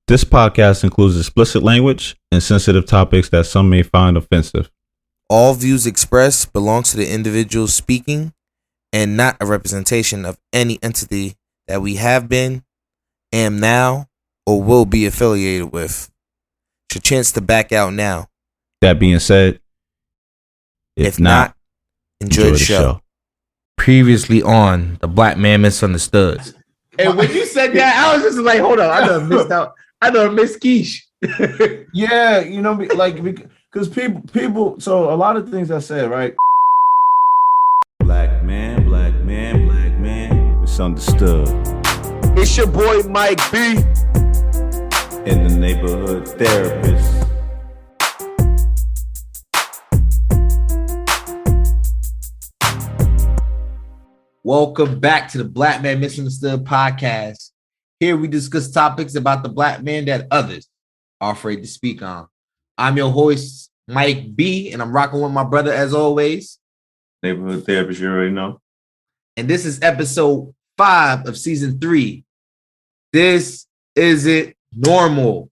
This podcast includes explicit language and sensitive topics that some may find offensive. All views expressed belong to the individual speaking and not a representation of any entity that we have been, am now, or will be affiliated with. It's your chance to back out now. That being said, if not, enjoy the show. Previously on The Black Man Misunderstood. And when you said that, I was just like, hold on, I done missed out. I done missed Keish. Yeah, you know, like because people. So a lot of things I said, right? black man, misunderstood. It's your boy Mike B. In the neighborhood therapist. Welcome back to the Black Man Misunderstood podcast. Here we discuss topics about the black man that others are afraid to speak on. I'm your host, Mike B, and I'm rocking with my brother as always. Neighborhood therapist, you already know. And this is episode 5 of season 3. This isn't normal.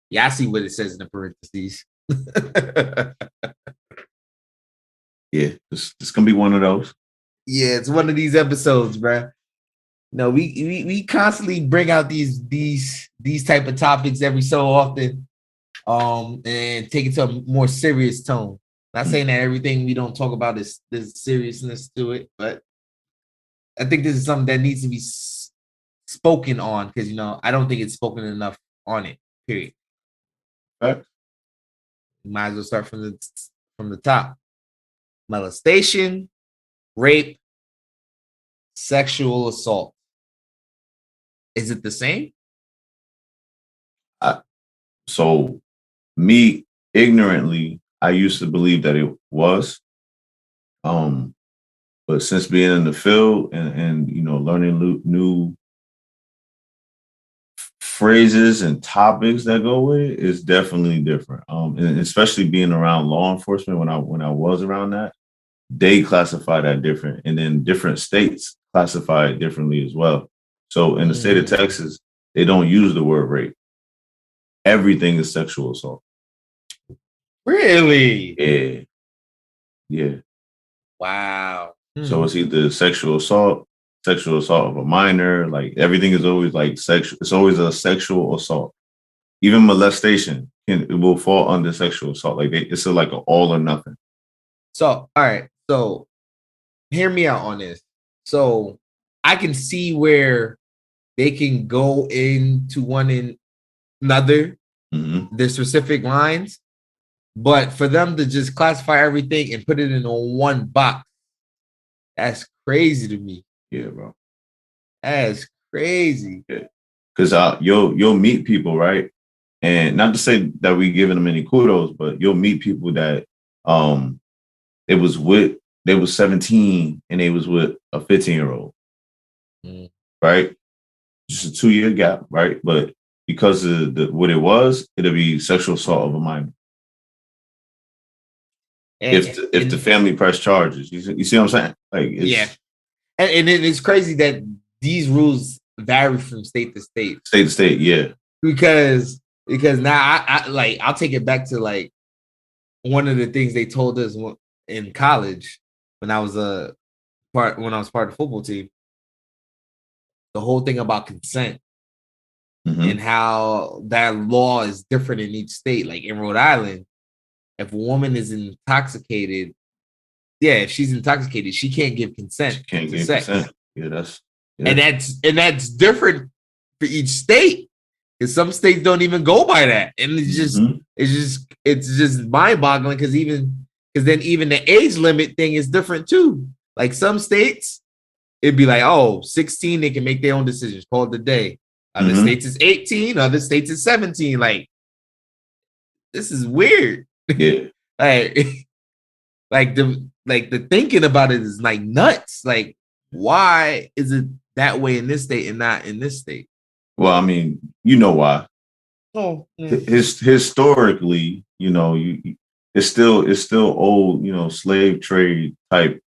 Yeah, I see what it says in the parentheses. Yeah, it's gonna be one of those. Yeah, it's one of these episodes, bruh. No, we constantly bring out these type of topics every so often, and take it to a more serious tone. Not saying that everything we don't talk about is there's seriousness to it, but I think this is something that needs to be spoken on because I don't think it's spoken enough on it. Period. Right. Might as well start from the top. Molestation, rape, sexual assault. Is it the same? So me ignorantly, I used to believe that it was. But since being in the field and learning new phrases and topics that go with it, is definitely different. And especially being around law enforcement when I was around that, they classify that different, and then different states classify it differently as well. So in the state of Texas, they don't use the word rape. Everything is sexual assault. Really? Yeah. Wow. So it's either sexual assault of a minor, like everything is always like sexual. It's always a sexual assault. Even molestation it will fall under sexual assault. Like it's like an all or nothing. So, all right. So hear me out on this. So I can see where they can go into one another, their specific lines, but for them to just classify everything and put it in one box, that's crazy to me. Yeah, bro. That's crazy. Because you'll meet people, right? And not to say that we giving them any kudos, but you'll meet people that they was 17 and they was with a 15-year-old. Right? Just a 2-year gap, right? But because of what it was, it'll be sexual assault of a minor. If the family press charges, you see what I'm saying? Like, yeah. And it's crazy that these rules vary from state to state. State to state, yeah. Because now I'll take it back to like one of the things they told us in college when I was part of the football team. The whole thing about consent and how that law is different in each state. Like in Rhode Island, if a woman is intoxicated, if she's intoxicated, she can't give consent. She can't give consent. Yeah, and that's different for each state. Because some states don't even go by that, and it's just mind-boggling. Because then even the age limit thing is different too. Like some states, it'd be like, 16, they can make their own decisions. Call it the day. Other states is 18. Other states is 17. Like this is weird. Yeah. like the thinking about it is like nuts. Like why is it that way in this state and not in this state? Well, I mean, you know why. Oh, historically, it's still old, slave trade type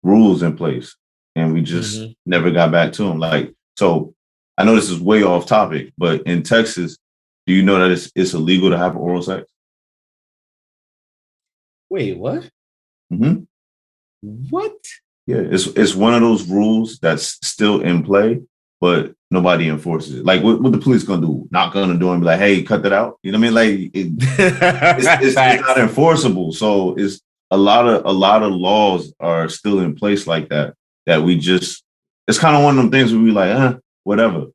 rules in place, and we just never got back to them. Like, so I know this is way off topic, but in Texas, Do you know that it's illegal to have oral sex? Wait, what? Mm-hmm. What? Yeah, it's one of those rules that's still in play, but nobody enforces it. Like, what the police gonna do? Not gonna do it and be like, hey, cut that out. You know what I mean? Like, it's not enforceable. So it's a lot of laws are still in place like that. That we just, it's kind of one of them things where we like, whatever.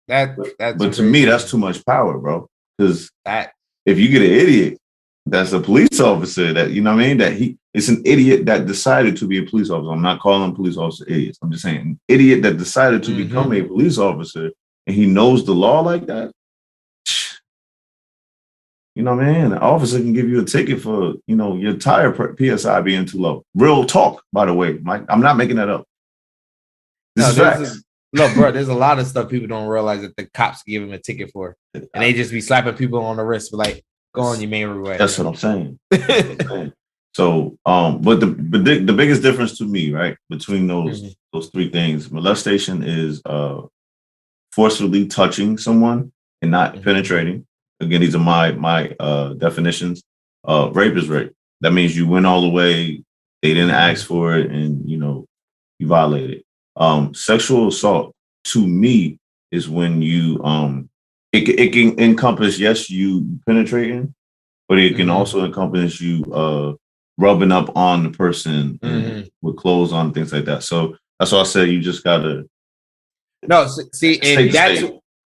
That's But to me, that's too much power, bro. Because that if you get an idiot that's a police officer, that, you know what I mean, that it's an idiot that decided to be a police officer. I'm not calling police officers idiots. I'm just saying an idiot that decided to become a police officer and he knows the law like that. You know what I mean? The officer can give you a ticket for, you know, your tire PSI being too low. Real talk, by the way, Mike. I'm not making that up. This is facts. Look, bro, there's a lot of stuff people don't realize that the cops give them a ticket for. And they just be slapping people on the wrist, but like, go on your main way. That's what I'm saying. So, but the biggest difference to me, right, between those three things, molestation is forcefully touching someone and not penetrating. Again, these are my definitions. Rape is rape. That means you went all the way, they didn't ask for it, and you know, you violated. Sexual assault to me is when you it can encompass, yes, you penetrating, but it can also encompass you rubbing up on the person with clothes on, things like that. So that's why I said you just gotta see, and that's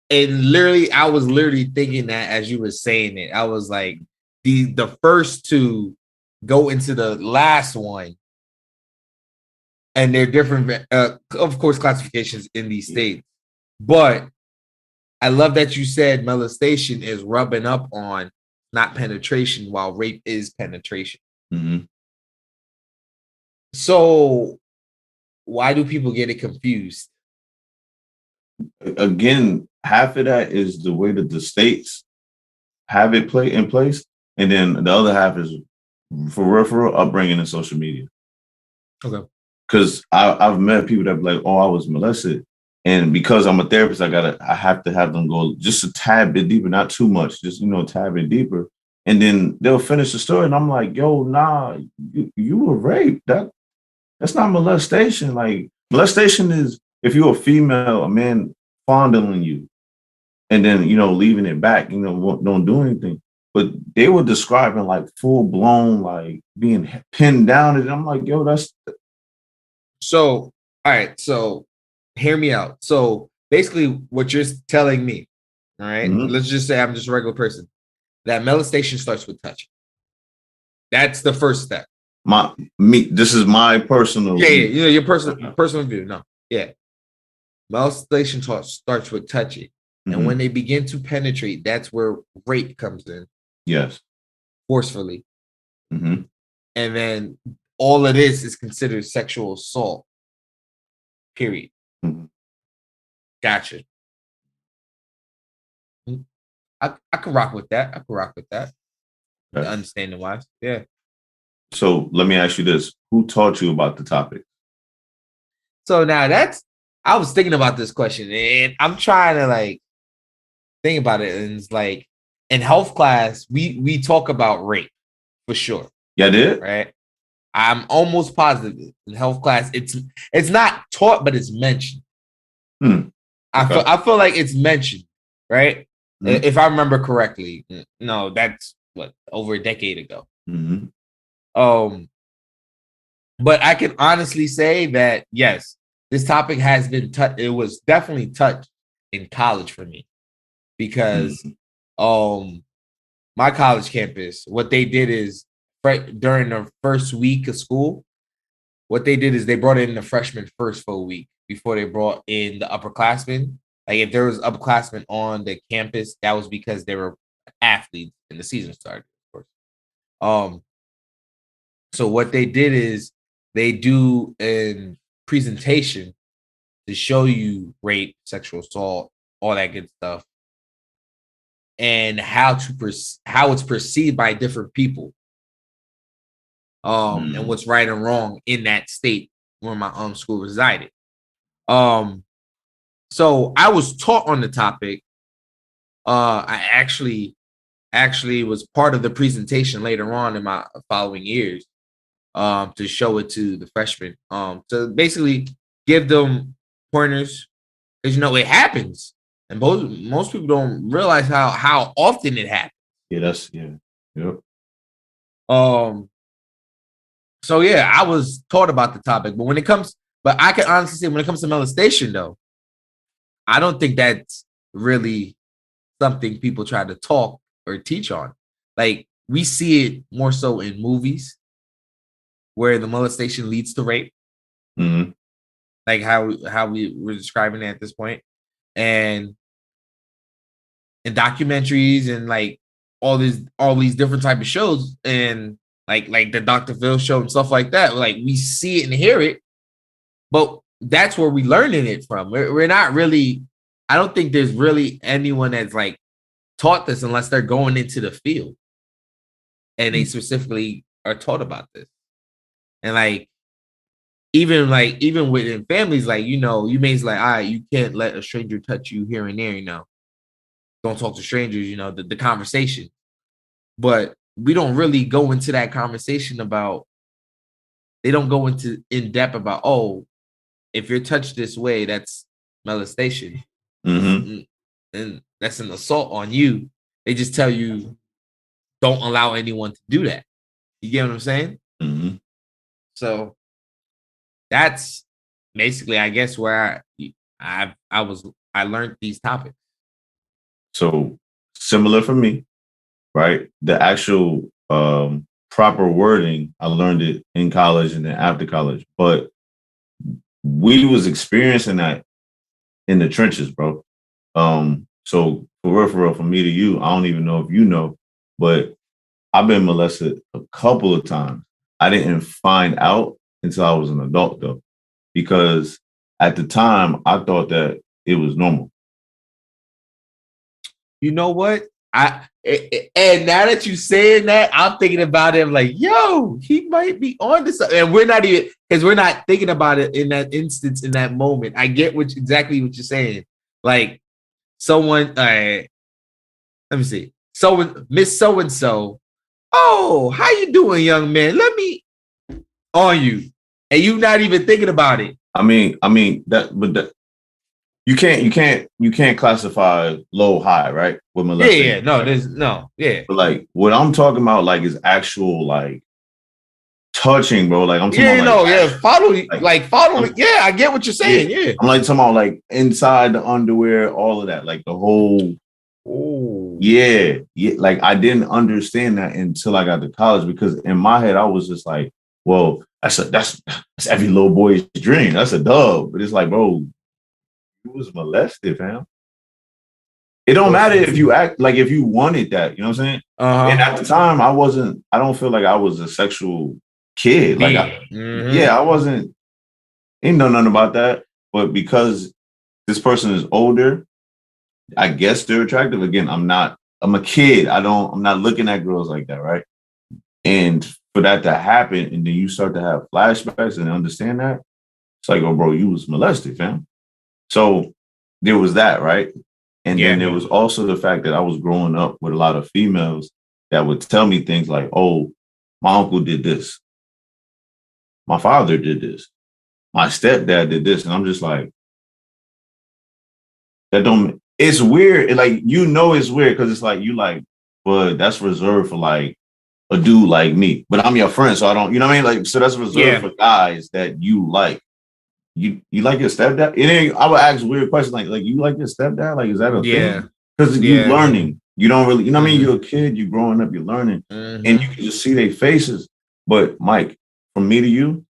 and literally I was literally thinking that as you were saying it. I was like, the first two go into the last one. And they're different, of course, classifications in these states. But I love that you said molestation is rubbing up on, not penetration, while rape is penetration. So why do people get it confused? Again, half of that is the way that the states have it in place. And then the other half is for real upbringing in social media. Okay. Because I've met people that be like, oh, I was molested. And because I'm a therapist, I have to have them go just a tad bit deeper, not too much, just, you know, a tad bit deeper. And then they'll finish the story. And I'm like, yo, nah, you were raped. That's not molestation. Like, molestation is if you're a female, a man fondling you and then, you know, leaving it back, you know, don't do anything. But they were describing like full blown, like being pinned down. And I'm like, yo, that's. So, all right. So hear me out. So basically what you're telling me, all right, let's just say I'm just a regular person, that molestation starts with touching. That's the first step. This is my personal view. You know, your personal view. No. Yeah. Molestation starts with touching. And when they begin to penetrate, that's where rape comes in. Yes. Forcefully. And then all of this is considered sexual assault. Period. Gotcha. I could rock with that. Okay. Understanding wise. Yeah. So let me ask you this. Who taught you about the topic? So now I was thinking about this question and I'm trying to like think about it. And it's like in health class, we talk about rape for sure. Yeah, I did. Right. I'm almost positive in health class. It's not taught, but it's mentioned. I feel like it's mentioned, right? If I remember correctly. No, that's over a decade ago. But I can honestly say that yes, this topic has been touched. It was definitely touched in college for me because my college campus, what they did is during the first week of school, what they did is they brought in the freshmen first for a week before they brought in the upperclassmen. Like if there was upperclassmen on the campus, that was because they were athletes and the season started, of course. So what they did is they do a presentation to show you rape, sexual assault, all that good stuff, and how it's perceived by different people. And what's right and wrong in that state where my school resided. So I was taught on the topic, I actually was part of the presentation later on in my following years, to show it to the freshmen, to basically give them pointers, because it happens, and most people don't realize how often it happens. Yep. So yeah, I was taught about the topic, but I can honestly say when it comes to molestation, though, I don't think that's really something people try to talk or teach on. Like, we see it more so in movies where the molestation leads to rape, Mm-hmm. like how we were describing it at this point, and in documentaries and like all these different type of shows, and like the Dr. Phil show and stuff like that. Like, we see it and hear it, but that's where we learning it from. We're not really. I don't think there's really anyone that's like taught this unless they're going into the field and they specifically are taught about this. And even within families, you may like, all right, you can't let a stranger touch you here and there, don't talk to strangers, the conversation. But we don't really go into that conversation about, they don't go into in depth about, oh, if you're touched this way, that's molestation. Mm-hmm. And that's an assault on you. They just tell you, don't allow anyone to do that. You get what I'm saying? Mm-hmm. So that's basically, I guess, where I learned these topics. So similar for me, right? The actual proper wording, I learned it in college and then after college, but we was experiencing that in the trenches, bro. So for real, from me to you, I don't even know if you know, but I've been molested a couple of times. I didn't find out until I was an adult, though, because at the time I thought that it was normal. You know what? And now that you saying that, I'm thinking about it. I'm like, yo, he might be on to something. And we're not even, because we're not thinking about it in that instance, in that moment. I get exactly what you're saying. Like, someone, let me see. Miss So-and-so. Oh, how you doing, young man? Let me on you. And you not even thinking about it. I mean that you can't classify low high, right? With molestation. Yeah. No, there's no, yeah. But like what I'm talking about, like, is actual like touching, bro. Like I'm talking about, follow. Yeah, I get what you're saying. Yeah. I'm like talking about like inside the underwear, all of that, like the whole. Oh. Yeah. Like I didn't understand that until I got to college, because in my head I was just like, well, that's every little boy's dream. That's a dub. But it's like, bro, you was molested, fam. It don't matter if you act like, if you wanted that, you know what I'm saying? And at the time, I don't feel like I was a sexual kid. Like, I wasn't, ain't know nothing about that. But because this person is older, I guess they're attractive. Again, I'm a kid. I'm not looking at girls like that, right? And for that to happen, and then you start to have flashbacks and understand that, it's like, oh, bro, you was molested, fam. So there was that, right? And then there was also the fact that I was growing up with a lot of females that would tell me things like, oh, my uncle did this. My father did this. My stepdad did this. And I'm just like, it's weird. It's weird because it's like, but that's reserved for like a dude like me. But I'm your friend, so I don't, you know what I mean? Like, so that's reserved for guys that you like. You like your stepdad? I would ask weird questions like you like your stepdad? Like, is that a thing? Because you're learning. You don't really, you know what I mean? You're a kid, you're growing up, you're learning. And you can just see their faces. But Mike, from me to you,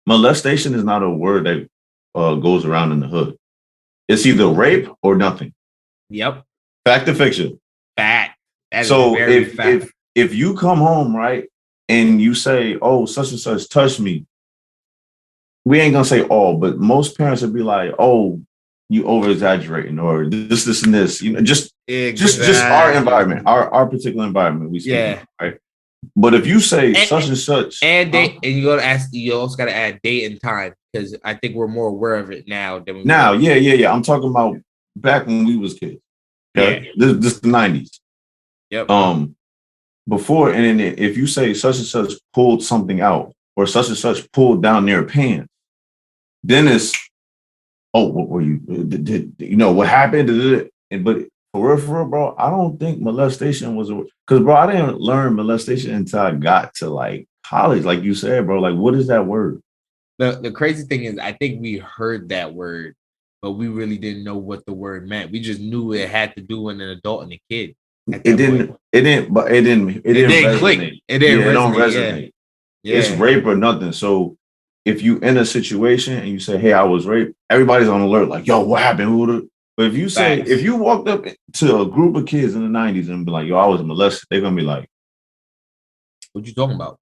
molestation is not a word that goes around in the hood. It's either rape or nothing. Yep. Fact or fiction? Fact. So if you come home, right, and you say, oh, such and such touched me, we ain't gonna say all, but most parents would be like, "Oh, you over exaggerating," or this, and this. You know, just our environment, our particular environment. We speak, right? But if you say such and such, and date, and you also got to add date and time, because I think we're more aware of it now than now. Yeah. I'm talking about back when we was kids, Okay, this the 90s. Yep. Before and then if you say such and such pulled something out or such and such pulled down their pants, then it's what were you? Did you know what happened? But for real, bro, I don't think molestation was because, bro, I didn't learn molestation until I got to like college. Like you said, bro, like what is that word? The crazy thing is, I think we heard that word, but we really didn't know what the word meant. We just knew it had to do with an adult and a kid. It didn't click. It didn't resonate. It don't resonate. Yeah. It's rape or nothing. So if you in a situation and you say, "Hey, I was raped," everybody's on alert. Like, "Yo, what happened?" But if you say, if you walked up to a group of kids in the 90s and be like, "Yo, I was molested," they're gonna be like, "What you talking about?"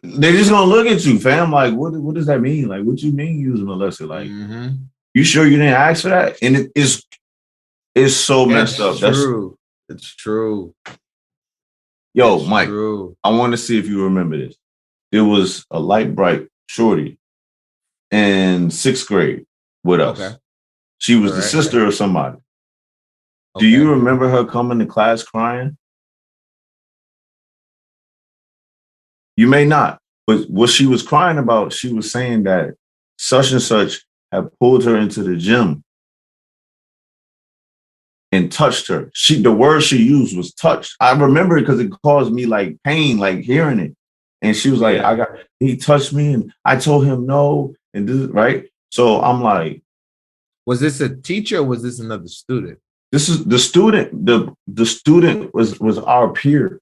They're just gonna look at you, fam. Like, what does that mean? Like, what you mean you was molested? Like, you sure you didn't ask for that? And it's so messed up. True. It's true. Yo, it's Mike, true. I want to see if you remember this. There was a light bright shorty in 6th grade with us. Okay. She was the sister of somebody. Okay. Do you remember her coming to class crying? You may not, but what she was crying about, she was saying that such and such had pulled her into the gym and touched her. The word she used was touched. I remember it because it caused me like pain, like hearing it. And she was like, he touched me and I told him no. And this, right? So I'm like, was this a teacher or was this another student? This is the student. The student was our peer.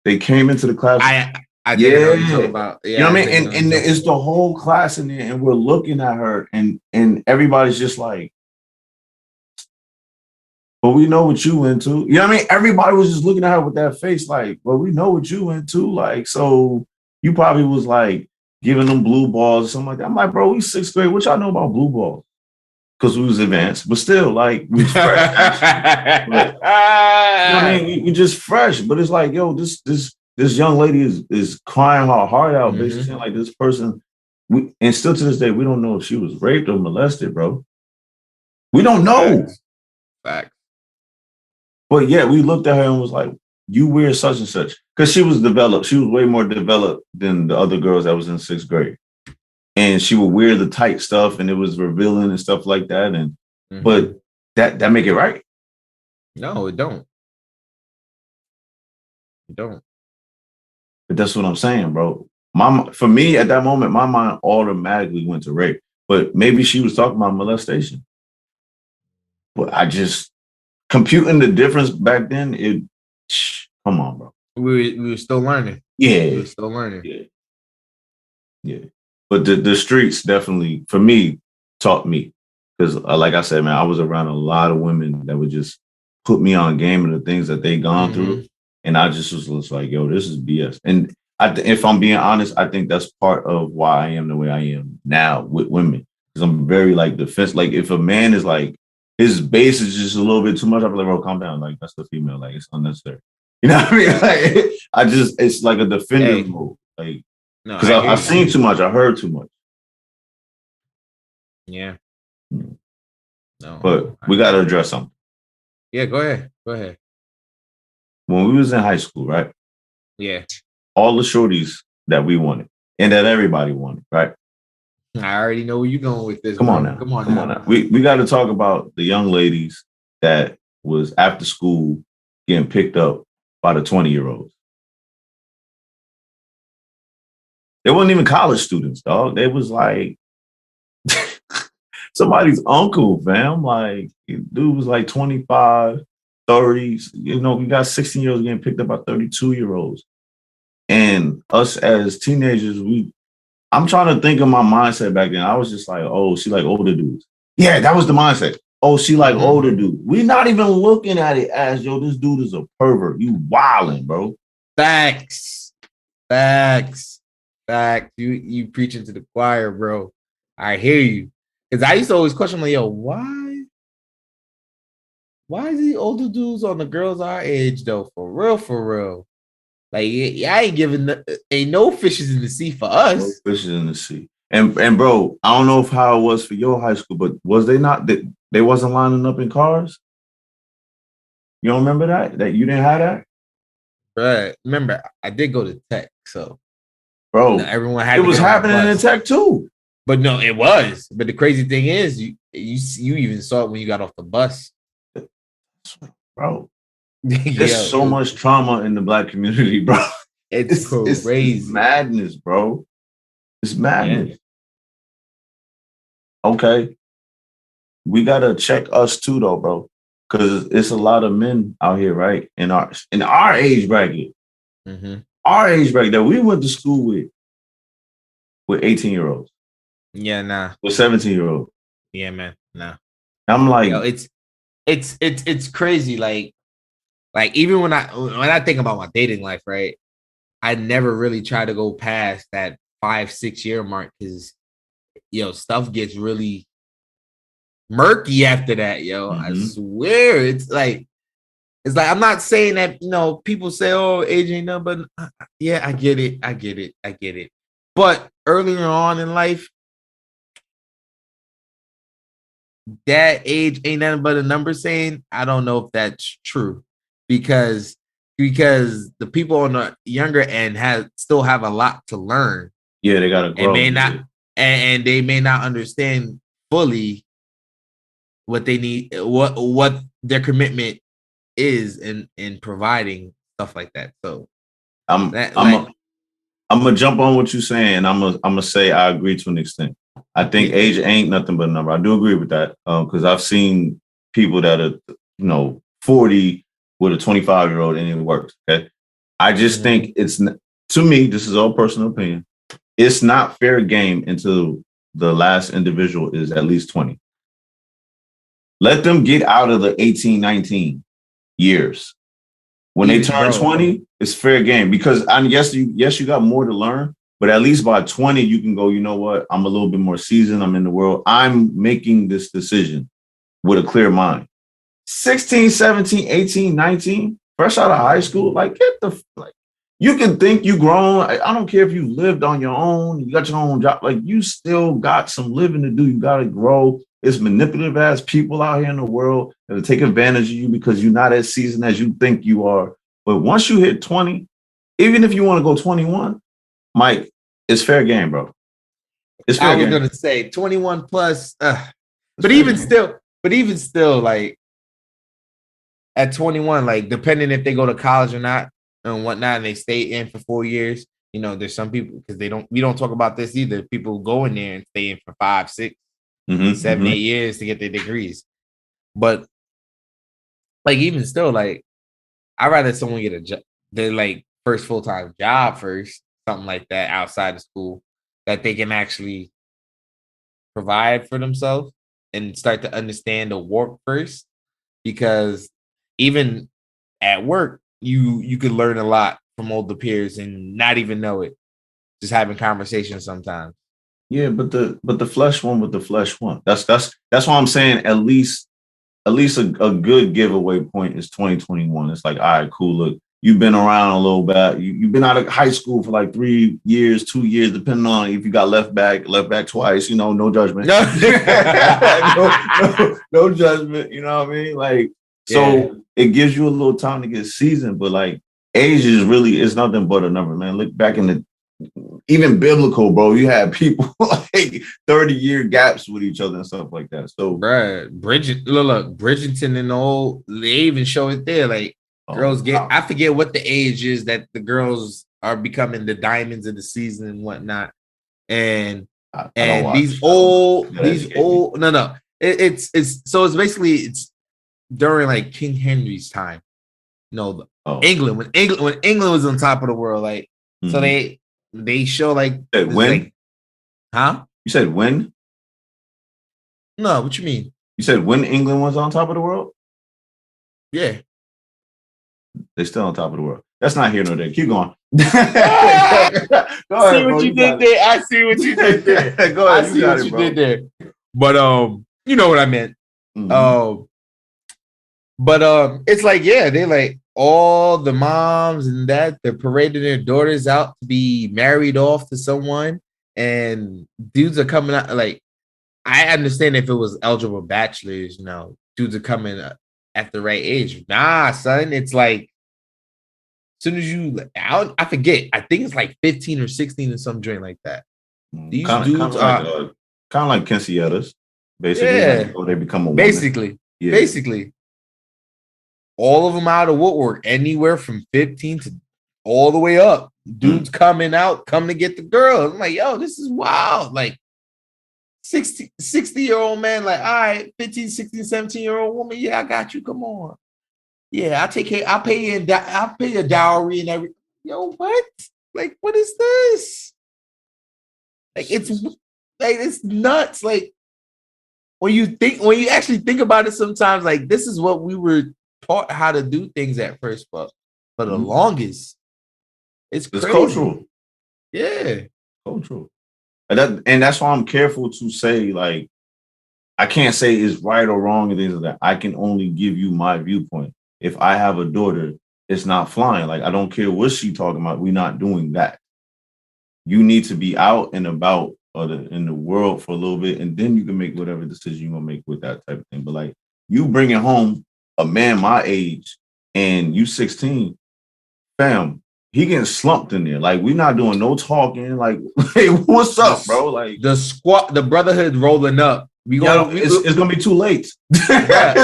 They came into the class. I think I know what you're talking about. You know what I mean? And it's the whole class in there, and we're looking at her, and everybody's just like, "But we know what you into." You know what I mean? Everybody was just looking at her with that face, like, "Well, we know what you into." Like, so you probably was like giving them blue balls or something like that. I'm like, bro, we 6th grade. What y'all know about blue balls? Because we was advanced, but still, like, we was fresh. But, you know what I mean? You just fresh, but it's like, yo, this young lady is crying her heart out, basically saying like this person, and still to this day, we don't know if she was raped or molested, bro. We don't know. Facts. But yeah, we looked at her and was like, "You wear such and such," because she was developed. She was way more developed than the other girls that was in 6th grade, and she would wear the tight stuff, and it was revealing and stuff like that. And but that make it right? No, it don't. It don't. But that's what I'm saying, bro. For me, at that moment, my mind automatically went to rape. But maybe she was talking about molestation. But I just computing the difference back then. Come on, bro. We were still learning. Yeah, we were still learning. Yeah. But the streets definitely, for me, taught me because, like I said, man, I was around a lot of women that would just put me on game and the things that they gone through. And I just was like, yo, this is BS. And if I'm being honest, I think that's part of why I am the way I am now with women. Because I'm very like defense. Like if a man is like, his base is just a little bit too much, I'm like, bro, calm down. Like that's the female. Like it's unnecessary. You know what I mean? Like it's like a defender move. Like, because I've seen too much. I heard too much. Yeah. No. But we got to address something. Yeah, go ahead. When we was in high school, right? Yeah. All the shorties that we wanted and that everybody wanted, right? I already know where you're going with this. Come on now. We got to talk about the young ladies that was after school getting picked up by the 20-year-olds. They weren't even college students, dog. They was like somebody's uncle, fam. Like, dude was like 25. 30s, you know, we got 16-year-olds getting picked up by 32-year-olds. And us as teenagers, I'm trying to think of my mindset back then. I was just like, oh, she like older dudes. Yeah, that was the mindset. Oh, she like older dudes. We not even looking at it as, yo, this dude is a pervert. You wildin', bro. Facts. You preaching to the choir, bro. I hear you. Because I used to always question, like, yo, why is these older dudes on the girls our age though? For real. Like, I ain't giving ain't no fishes in the sea for us. No fishes in the sea. And bro, I don't know how it was for your high school, but was they not they wasn't lining up in cars? You don't remember that? That you didn't have that? Right. Remember, I did go to tech, so Bro, everyone had it to was get on that happening in bus. tech too. But no, it was. But the crazy thing is, you even saw it when you got off the bus. Bro, Yo, there's so much trauma in the black community, bro. it's crazy. It's madness, bro. It's madness. Yeah. Okay. We gotta check us too, though, bro. Because it's a lot of men out here, right? In our age bracket. Mm-hmm. Our age bracket that we went to school with 18-year-olds. Yeah, nah. With 17-year-olds. Yeah, man. Nah. I'm like, Yo, it's crazy. Like even when I think about my dating life, right? I never really try to go past that 5-6 year mark because stuff gets really murky after that, yo. I swear it's like I'm not saying that people say, oh, age ain't nothing, but yeah, I get it. But earlier on in life, that age ain't nothing but a number saying. I don't know if that's true because the people on the younger end still have a lot to learn. Yeah, they gotta grow. And may not and they may not understand fully what they need, what their commitment is in providing stuff like that. So I'm gonna jump on what you're saying. I'm gonna say I agree to an extent. I think age ain't nothing but a number. I do agree with that because I've seen people that are 40 with a 25-year-old and it works. Okay, I just think it's, to me, this is all personal opinion. It's not fair game until the last individual is at least 20. Let them get out of the 18, 19 years. When they turn 20, it's fair game because yes, you got more to learn, but at least by 20, you can go, you know what? I'm a little bit more seasoned. I'm in the world. I'm making this decision with a clear mind. 16, 17, 18, 19, fresh out of high school, you can think you grown. I don't care if you lived on your own, you got your own job, you still got some living to do. You got to grow. It's manipulative ass people out here in the world that'll take advantage of you because you're not as seasoned as you think you are. But once you hit 20, even if you want to go 21, Mike, it's fair game, bro. It's fair game. I was gonna say 21 plus, but even still, like at 21, like depending if they go to college or not and whatnot, and they stay in for 4 years. There's some people because we don't talk about this either. People go in there and stay in for 5, 6, 7, 8 years to get their degrees. But like even still, like I'd rather someone get a job, their like first full-time job first, something like that outside of school that they can actually provide for themselves and start to understand the work first. Because even at work, you could learn a lot from older peers and not even know it. Just having conversations sometimes. Yeah, but the flesh one with the flesh one. That's why I'm saying at least a good giveaway point is 2021. It's like, all right, cool. Look, you've been around a little bit. You've been out of high school for like 3 years, 2 years, depending on if you got left back twice. No judgment. No judgment. You know what I mean? Like, so it gives you a little time to get seasoned, but like age is nothing but a number, man. Look back in the even biblical, bro. You had people like 30-year gaps with each other and stuff like that. So, bruh, Bridgerton and all, they even show it there. Like girls I forget what the age is that the girls are becoming the diamonds of the season and whatnot. And these old, no. It's basically during like King Henry's time. England when England was on top of the world, like so they show like when? Like, huh? You said when? No, what you mean? You said when England was on top of the world? Yeah. They're still on top of the world. That's not here nor there. Keep going. Go ahead, what you did there. I see what you did there. Go ahead. I see what you did there. But you know what I meant. But it's like, yeah, they like all the moms and that they're parading their daughters out to be married off to someone, and dudes are coming out. Like, I understand if it was eligible bachelors, dudes are coming at the right age. Nah, son, it's like as soon as you, I forget. I think it's like 15 or 16 or some joint like that. These dudes are kind of like quinceañeras, basically. yeah, Like, they become a woman. Basically, all of them out of woodwork, anywhere from 15 to all the way up. Dudes coming to get the girl. I'm like, yo, this is wild. Like 60-year-old man, like, all right, 15, 16, 17-year-old woman. Yeah, I got you. Come on. Yeah, I'll take care. I'll pay you a dowry and everything. Yo, what? Like, what is this? Like, it's nuts. Like, when you actually think about it, sometimes like this is what we were taught how to do things at first, but for the longest, it's crazy. Cultural. Yeah, cultural, and that's why I'm careful to say, like, I can't say it's right or wrong and things like that. I can only give you my viewpoint. If I have a daughter, it's not flying. Like, I don't care what she talking about. We're not doing that. You need to be out and about in the world for a little bit, and then you can make whatever decision you're gonna make with that type of thing. But like, you bringing home a man my age and you 16, fam, he getting slumped in there. Like, we're not doing no talking. Like, hey, what's up, bro? Like, the brotherhood rolling up. It's gonna be too late. Nah,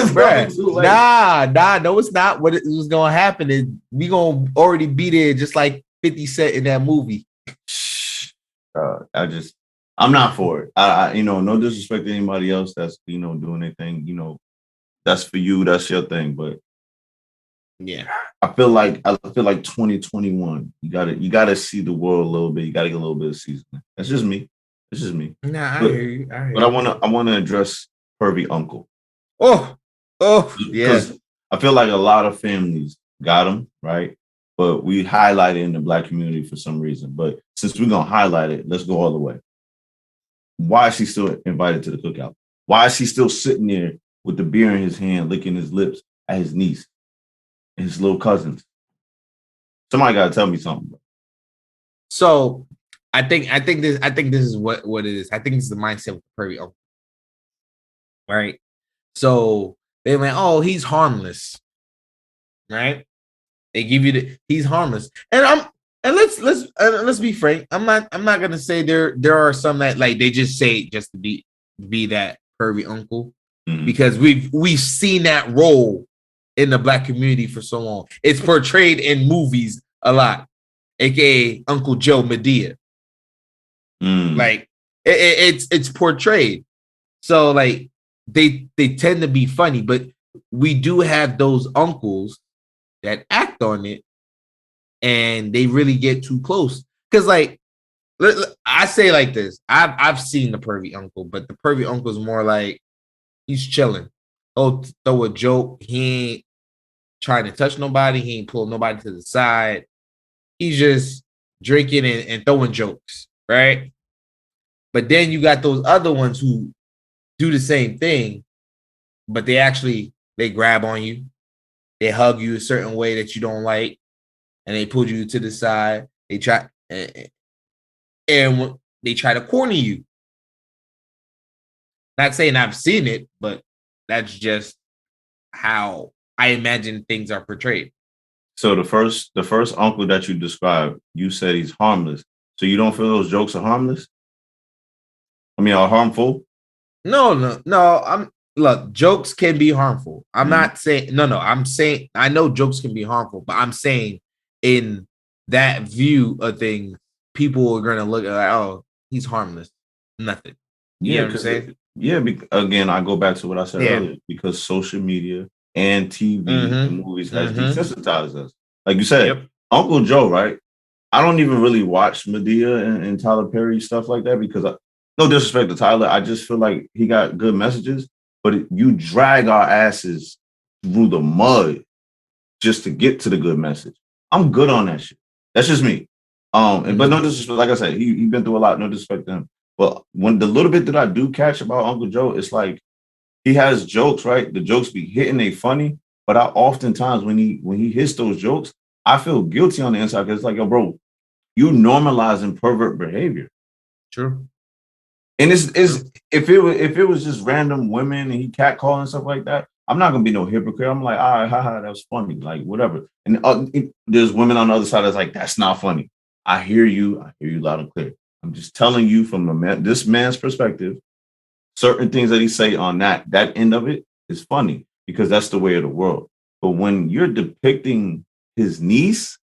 no, it's not. What it was gonna happen is we gonna already be there, just like 50 Cent in that movie. I'm not for it. I no disrespect to anybody else that's doing their thing. That's for you. That's your thing. But yeah, I feel like 2021. You gotta see the world a little bit. You gotta get a little bit of seasoning. That's just me. Nah, I hear you. But I wanna address pervy uncle. Oh, yeah. I feel like a lot of families got him right, but we highlight it in the Black community for some reason. But since we're gonna highlight it, let's go all the way. Why is he still invited to the cookout? Why is he still sitting there with the beer in his hand, licking his lips at his niece and his little cousins? Somebody got to tell me something. So I think this is what it is. I think this is the mindset with the pervy uncle, right? So they're like, oh, he's harmless, right? They give you he's harmless, and let's be frank. I'm not gonna say there are some that like they just say it just to be that pervy uncle, because we've seen that role in the Black community for so long. It's portrayed in movies a lot, aka Uncle Joe Medea. Like it's portrayed, so like they tend to be funny, but we do have those uncles that act on it and they really get too close. Because like I say like this, I've seen the pervy uncle, but the pervy uncle is more like he's chilling. Oh, throw a joke. He ain't trying to touch nobody. He ain't pulling nobody to the side. He's just drinking and throwing jokes, right? But then you got those other ones who do the same thing, but they grab on you. They hug you a certain way that you don't like, and they pull you to the side. They try and they try to corner you. Not saying I've seen it, but that's just how I imagine things are portrayed. So the first uncle that you described, you said he's harmless. So you don't feel those jokes are harmless? I mean, are harmful? No. Look, jokes can be harmful. I'm not saying no. I'm saying I know jokes can be harmful, but I'm saying in that view of things, people are gonna look at like, oh, he's harmless, nothing. You know what I'm saying? Again, I go back to what I said earlier, because social media and TV and movies has desensitized us. Like you said, Uncle Joe, right? I don't even really watch Medea and Tyler Perry stuff like that because no disrespect to Tyler, I just feel like he got good messages, but you drag our asses through the mud just to get to the good message. I'm good on that shit. That's just me. But no disrespect, like I said, he been through a lot. No disrespect to him. But when the little bit that I do catch about Uncle Joe, it's like he has jokes, right? The jokes be hitting, they funny. But I oftentimes when he hits those jokes, I feel guilty on the inside because it's like, yo, bro, you normalizing pervert behavior. True. And it's if it was just random women and he catcalling and stuff like that, I'm not gonna be no hypocrite. I'm like, all right, haha, that was funny, like whatever. And there's women on the other side that's like, that's not funny. I hear you loud and clear. I'm just telling you from this man's perspective, certain things that he say on that end of it is funny because that's the way of the world. But when you're depicting his niece,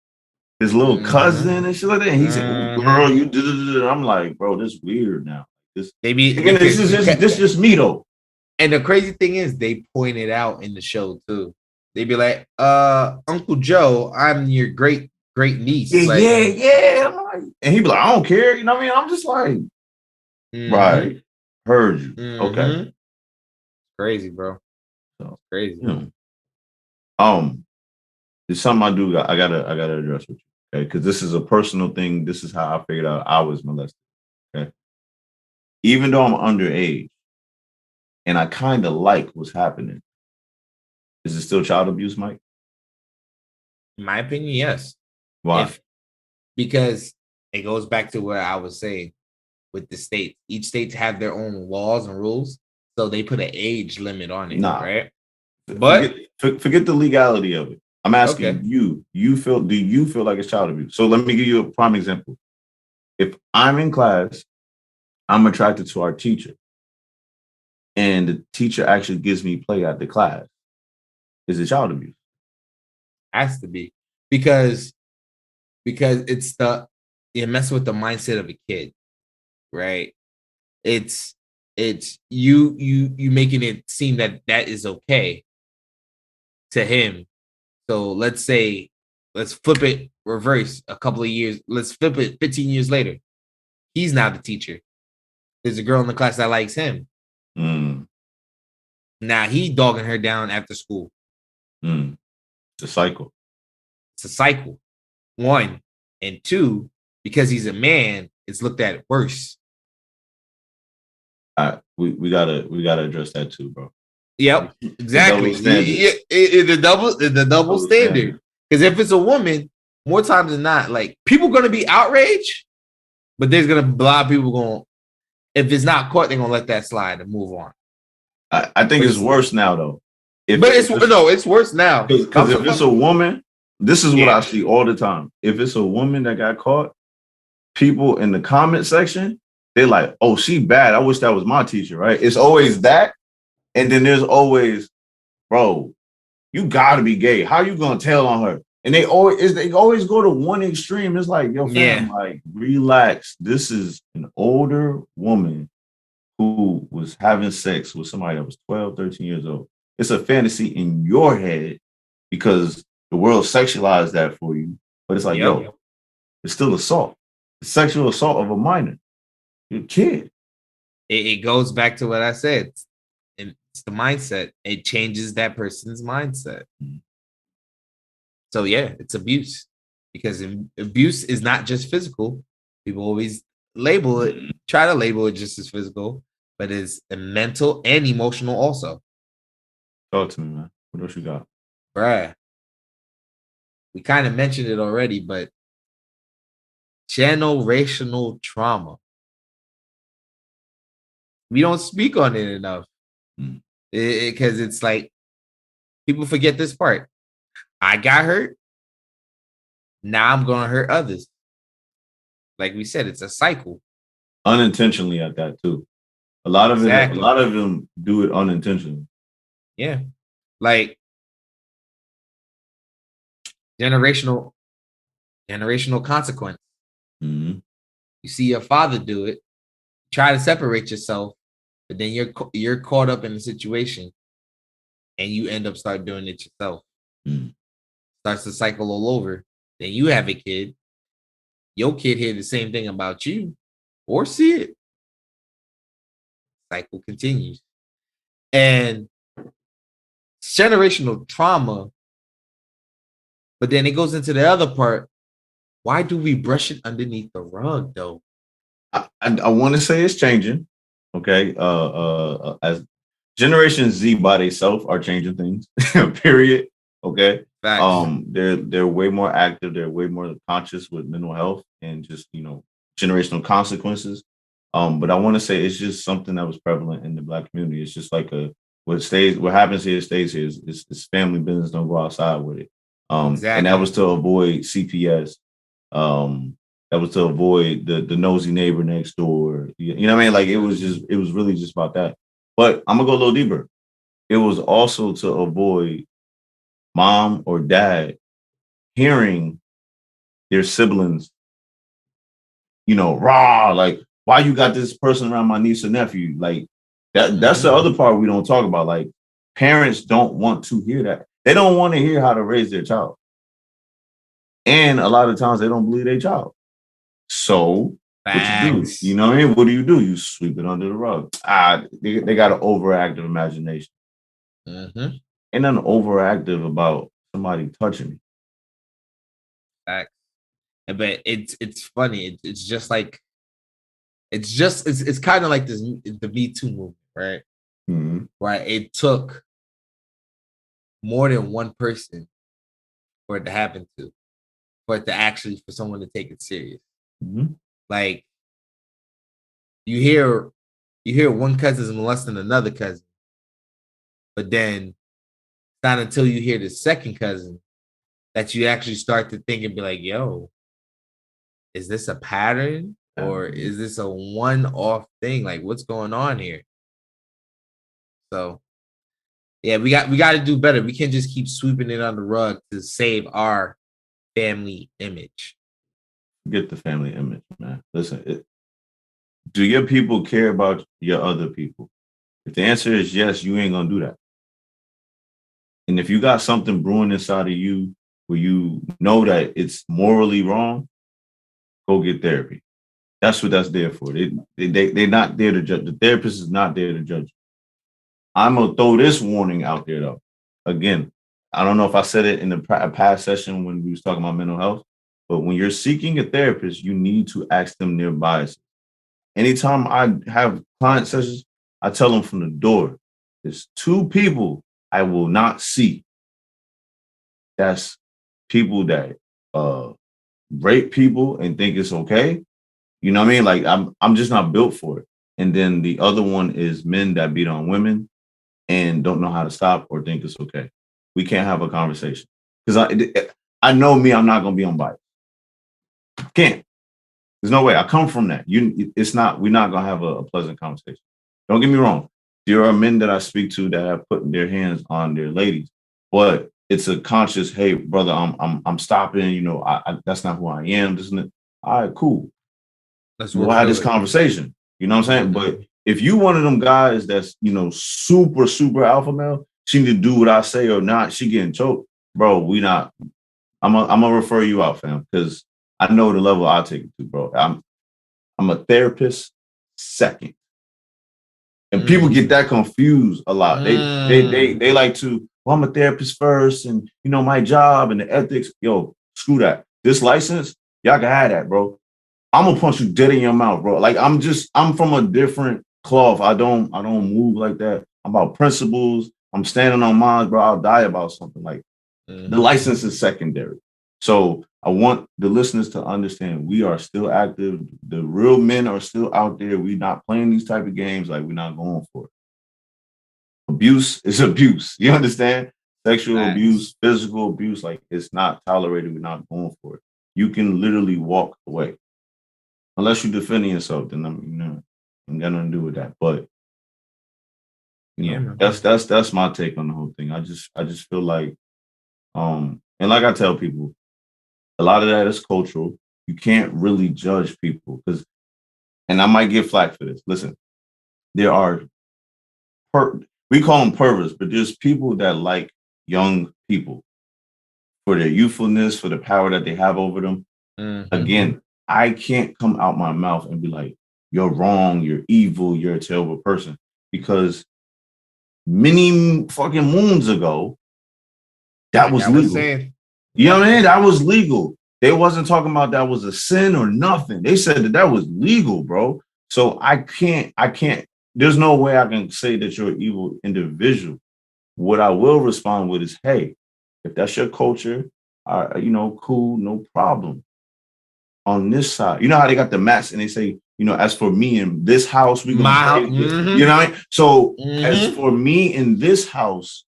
his little cousin and shit like that, and he said, "Oh, girl, you did it," I'm like, bro, this weird now. This maybe again, this is just me though. And the crazy thing is, they point it out in the show too. They be like, Uncle Joe, I'm your great niece. Yeah, like, yeah. I'm like, and he be like, I don't care. You know what I mean? I'm just like, right. Heard you. Okay. Crazy, bro. So crazy. You know, it's something I do. I gotta address with you, okay? Because this is a personal thing. This is how I figured out I was molested. Okay. Even though I'm underage, and I kind of like what's happening, is it still child abuse, Mike? In my opinion, yes. Why? Because it goes back to what I was saying with the states. Each state have their own laws and rules, so they put an age limit on it, right? But forget the legality of it. I'm asking you. Do you feel like it's child abuse? So let me give you a prime example. If I'm in class, I'm attracted to our teacher, and the teacher actually gives me play at the class. Is it child abuse? Has to be because it's it messes with the mindset of a kid, right? It's you making it seem that is okay to him. So let's flip it reverse a couple of years. Let's flip it 15 years later. He's now the teacher. There's a girl in the class that likes him. Now he dogging her down after school. It's a cycle. It's a cycle. 1 and 2, because he's a man, it's looked at worse. We gotta address that too, bro. Yep, exactly. The double standard. Because if it's a woman, more times than not, like people gonna be outraged, but there's gonna be a lot of people going. If it's not caught, they're gonna let that slide and move on. I think it's worse now though. It's worse now. Because if it's a woman, this is what I see all the time. If it's a woman that got caught, people in the comment section, they're like, "Oh, she bad. I wish that was my teacher." Right? It's always that. And then there's always, bro, you gotta be gay. How you gonna tell on her? And they always go to one extreme. It's like, yo, fam, like, relax. This is an older woman who was having sex with somebody that was 12, 13 years old. It's a fantasy in your head because the world sexualized that for you. But it's like, yo, it's still assault. It's sexual assault of a minor. You're a kid. It goes back to what I said. It's the mindset. It changes that person's mindset. So yeah, it's abuse, because abuse is not just physical. People always try to label it just as physical, but it's mental and emotional also. Talk to me, man. What else you got? Bruh. We kind of mentioned it already, but generational trauma. We don't speak on it enough. Because it's like people forget this part. I got hurt. Now I'm going to hurt others. Like we said, it's a cycle. Unintentionally at that too. A lot of them do it unintentionally. Yeah. Like generational consequence. You see your father do it, try to separate yourself, but then you're caught up in the situation and you end up start doing it yourself. Starts the cycle all over. Then you have a kid. Your kid hear the same thing about you or see it. Cycle continues. And generational trauma. But then it goes into the other part. Why do we brush it underneath the rug, though? I want to say it's changing. Okay. As Generation Z by themselves are changing things. Period. Okay. Facts. They're way more active. They're way more conscious with mental health and just, generational consequences. But I want to say it's just something that was prevalent in the Black community. It's just like a what happens here stays here. It's family business. Don't go outside with it. And that was to avoid CPS. That was to avoid the nosy neighbor next door. You know what I mean? Like it was really just about that. But I'm gonna go a little deeper. It was also to avoid mom or dad hearing their siblings, raw, like, why you got this person around my niece or nephew? Like that's the other part we don't talk about. Like parents don't want to hear that. They don't want to hear how to raise their child. And a lot of times they don't believe their child. So what you do? You know what I mean? What do? You sweep it under the rug. They got an overactive imagination. Ain't nothing overactive about somebody touching me. Facts. But it's funny. It's just like it's kind of like this the Me Too movement, right? Mm-hmm. Right. It took more than one person for it to happen to, for someone to take it serious. Mm-hmm. Like you hear one cousin's molesting another cousin, but then it's not until you hear the second cousin that you actually start to think and be like, yo, is this a pattern or is this a one-off thing? Like what's going on here? So yeah, we got to do better. We can't just keep sweeping it on the rug to save our family image. Get the family image, man. Listen, do your people care about your other people? If the answer is yes, you ain't gonna do that. And if you got something brewing inside of you where you know that it's morally wrong, go get therapy. That's what that's there for. They're not there to judge. The therapist is not there to judge. I'm gonna throw this warning out there though. Again, I don't know if I said it in a past session when we was talking about mental health, but when you're seeking a therapist, you need to ask them their biases. Anytime I have client sessions, I tell them from the door, there's two people I will not see. That's people that rape people and think it's okay. You know what I mean? Like I'm just not built for it. And then the other one is men that beat on women and don't know how to stop or think it's okay. We can't have a conversation because I know me. I'm not gonna be unbiased. Can't. There's no way. I come from that. It's not. We're not gonna have a pleasant conversation. Don't get me wrong. There are men that I speak to that have put their hands on their ladies, but it's a conscious. Hey, brother, I'm stopping. You know, that's not who I am. Isn't it? All right, cool. We'll have this conversation. You know what I'm saying? But if you one of them guys that's super super alpha male, she need to do what I say or not. She getting choked, bro. We not. I'm gonna refer you out, fam, because I know the level I take it to, bro. I'm a therapist second. And people get that confused a lot. They like to, well, I'm a therapist first, and my job and the ethics. Yo, screw that. This license, y'all can have that, bro. I'm gonna punch you dead in your mouth, bro. Like I'm from a different cloth. I don't move like that. I'm about principles. I'm standing on mine, bro. I'll die about something. Like the license is secondary. So I want the listeners to understand we are still active. The real men are still out there. We're not playing these type of games. Like we're not going for it. Abuse is abuse. You understand? Sexual abuse, physical abuse, like it's not tolerated. We're not going for it. You can literally walk away. Unless you're defending yourself, then I'm got nothing to do with that. But that's my take on the whole thing. I just feel like and like I tell people, a lot of that is cultural. You can't really judge people and I might get flack for this. Listen, there are we call them perverts, but there's people that like young people for their youthfulness, for the power that they have over them. Again, I can't come out my mouth and be like, you're wrong, you're evil, you're a terrible person. Because many fucking moons ago, that was legal. You know what I mean? That was legal. They wasn't talking about that was a sin or nothing. They said that was legal, bro. So I can't, there's no way I can say that you're an evil individual. What I will respond with is, hey, if that's your culture, cool, no problem. On this side, you know how they got the mats and they say as for me in this house, we My gonna house, you know what I mean? So as Mhm. for me in this house,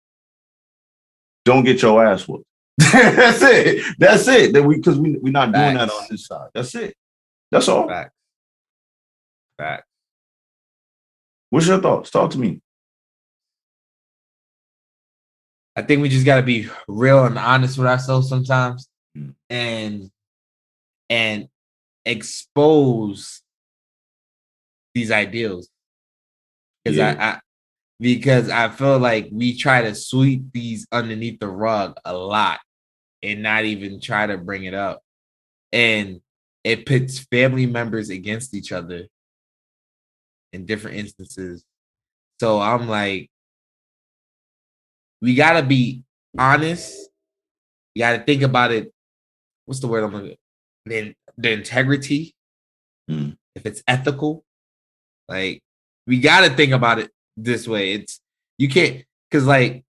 don't get your ass whooped. That's it. That's it. That because we're not doing that on Facts. this side. That's it. That's all. Facts. Facts. What's your thoughts? Talk to me. I think we just got to be real and honest with ourselves sometimes, Mm. and expose these ideals. Because Yeah. because I feel like we try to sweep these underneath the rug a lot and not even try to bring it up. And it pits family members against each other in different instances. So I'm like, we gotta be honest. You gotta think about it. What's the word I'm gonna the integrity, Mm. if it's ethical. Like, we gotta think about it this way. It's you can't because like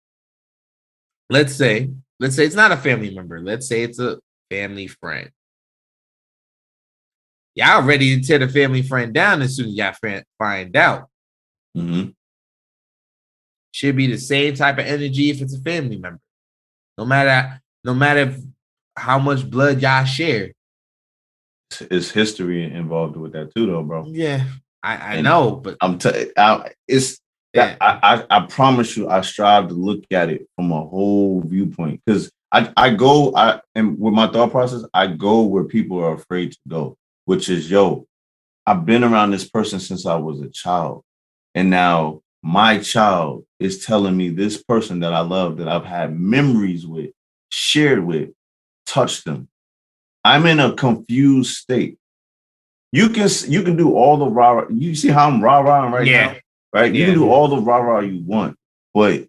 let's say it's not a family member. Let's say it's a family friend. Y'all ready to tear the family friend down as soon as y'all find out. Mm-hmm. Should be the same type of energy if it's a family member. No matter how much blood y'all share. It's history involved with that too, though, bro. Yeah, I And know, but it's that I promise you, I strive to look at it from a whole viewpoint because and with my thought process, I go where people are afraid to go, which is I've been around this person since I was a child, and now my child is telling me this person that I love, that I've had memories with, shared with, touched them. I'm in a confused state. You can do all the rah. You see how I'm rah right now, right? You can do all the rah you want, but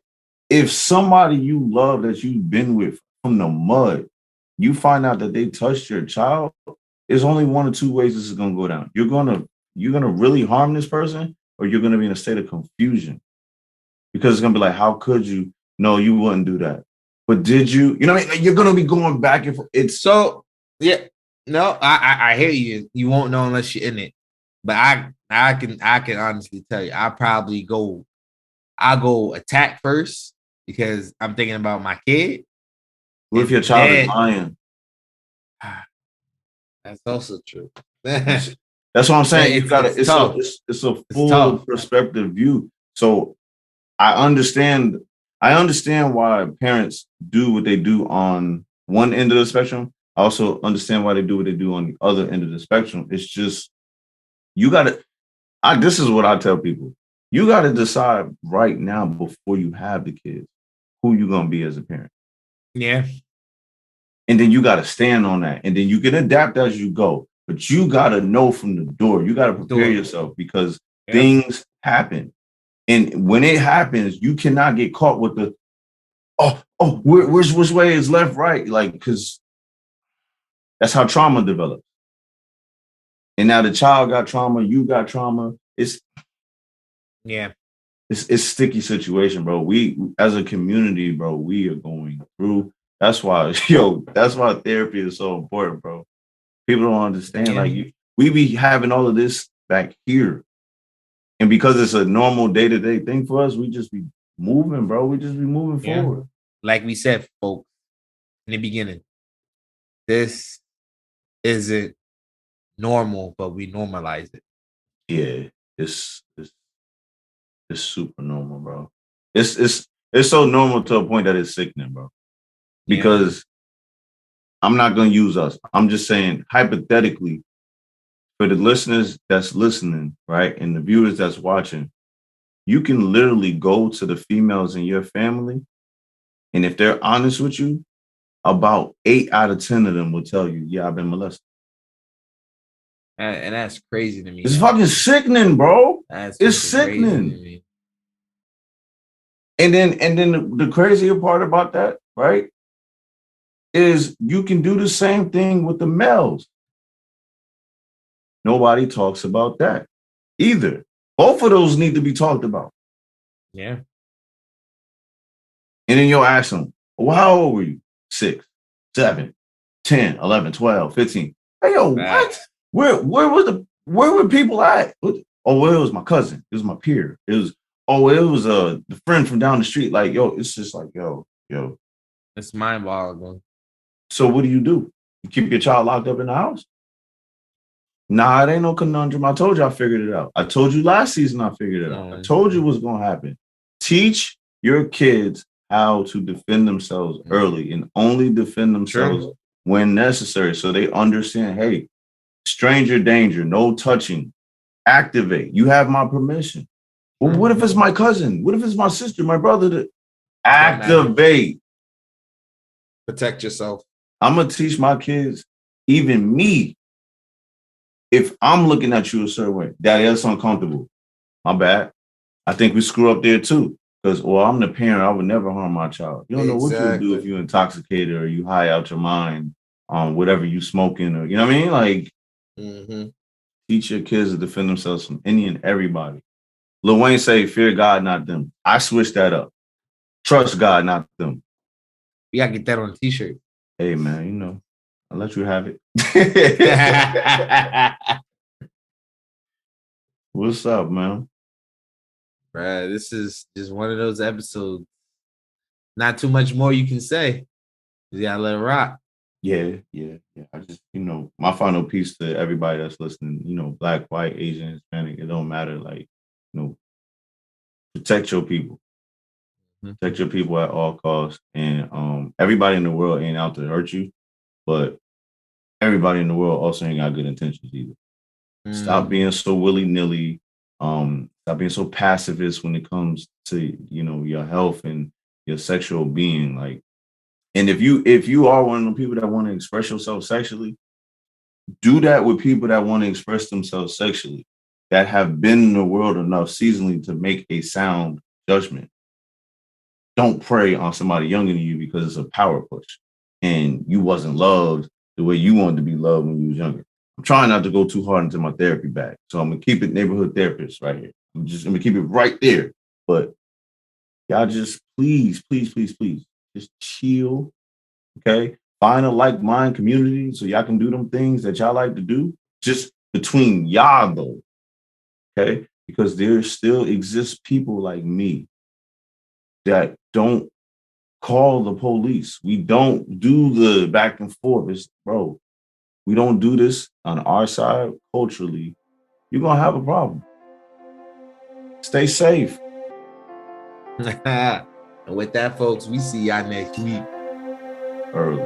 if somebody you love that you've been with from the mud, you find out that they touched your child, there's only one or two ways this is gonna go down. You're gonna really harm this person, or you're gonna be in a state of confusion because it's gonna be like, how could you? No, you wouldn't do that. But did you? You know what I mean? Like, you're gonna be going back and forth. It's so yeah. No, I hear you. You won't know unless you're in it. But I can honestly tell you, I go attack first because I'm thinking about my kid. what if your child is lying? That's also true. That's what I'm saying. You gotta. It's a full tough. perspective view. So I understand. I understand why parents do what they do on one end of the spectrum. I also understand why they do what they do on the other end of the spectrum. It's just you gotta. This is what I tell people. You gotta decide right now before you have the kids who you gonna be as a parent. Yeah. And then you gotta stand on that. And then you can adapt as you go. But you gotta know from the door. You gotta prepare yourself because things happen. And when it happens, you cannot get caught with the which way is left, right? Like, because that's how trauma develops. And now the child got trauma, you got trauma. It's sticky situation, bro. We as a community, bro, we are going through. That's why, that's why therapy is so important, bro. People don't understand. Like we be having all of this back here. And because it's a normal day-to-day thing for us, we just be moving, bro. We just be moving forward. Like we said, folks, in the beginning, this isn't normal, but we normalize it. Yeah, it's super normal, bro. It's so normal to a point that it's sickening, bro. Because I'm not gonna use us. I'm just saying hypothetically, for the listeners that's listening, right, and the viewers that's watching, you can literally go to the females in your family, and if they're honest with you, about 8 out of 10 of them will tell you, yeah, I've been molested. And that's crazy to me. It's fucking sickening, bro. It's sickening. And then the crazier part about that, right, is you can do the same thing with the males. Nobody talks about that either. Both of those need to be talked about. Yeah. And then you'll ask them, well, how old were you? 6, 7, 10, 11, 12, 15. Hey, yo, what? Where was Where were people at? Oh, well, it was my cousin. It was my peer. It was the friend from down the street. Like, yo, it's just like, yo. It's mind-boggling. So what do? You keep your child locked up in the house? Nah, it ain't no conundrum. I told you I figured it out. I told you last season I figured it out. I told you what's gonna happen. Teach your kids how to defend themselves early and only defend themselves when necessary, so they understand, hey, stranger danger, no touching, activate. You have my permission. Well, what if it's my cousin? What if it's my sister, my brother? Activate. Protect yourself. I'm gonna teach my kids, even me, if I'm looking at you a certain way, Daddy, that's uncomfortable. My bad. I think we screw up there too. Because, well, I'm the parent. I would never harm my child. You don't know what you'll do if you're intoxicated or you high out your mind on whatever you smoking or, you know what I mean? Like, teach your kids to defend themselves from any and everybody. Lil Wayne say, fear God, not them. I switched that up. Trust God, not them. We gotta get that on a t-shirt. Hey, man, you know, I'll let you have it. What's up, man? Bruh, this is just one of those episodes. Not too much more you can say. You gotta let it rock. Yeah. I just, my final piece to everybody that's listening, Black, white, Asian, Hispanic, it don't matter. Like, protect your people. Protect your people at all costs. And everybody in the world ain't out to hurt you, but everybody in the world also ain't got good intentions either. Stop being so willy-nilly. Stop being so pacifist when it comes to, your health and your sexual being. Like, and if you are one of the people that want to express yourself sexually, do that with people that want to express themselves sexually, that have been in the world enough seasonally to make a sound judgment. Don't prey on somebody younger than you because it's a power push and you wasn't loved the way you wanted to be loved when you was younger. I'm trying not to go too hard into my therapy bag. So I'm going to keep it neighborhood therapist right here. I'm going to keep it right there. But y'all just please, just chill. Okay. Find a like-minded community so y'all can do them things that y'all like to do. Just between y'all though. Okay. Because there still exists people like me that don't call the police. We don't do the back and forth. Bro, we don't do this on our side culturally. You're going to have a problem. Stay safe. And with that, folks, we see y'all next week. Early.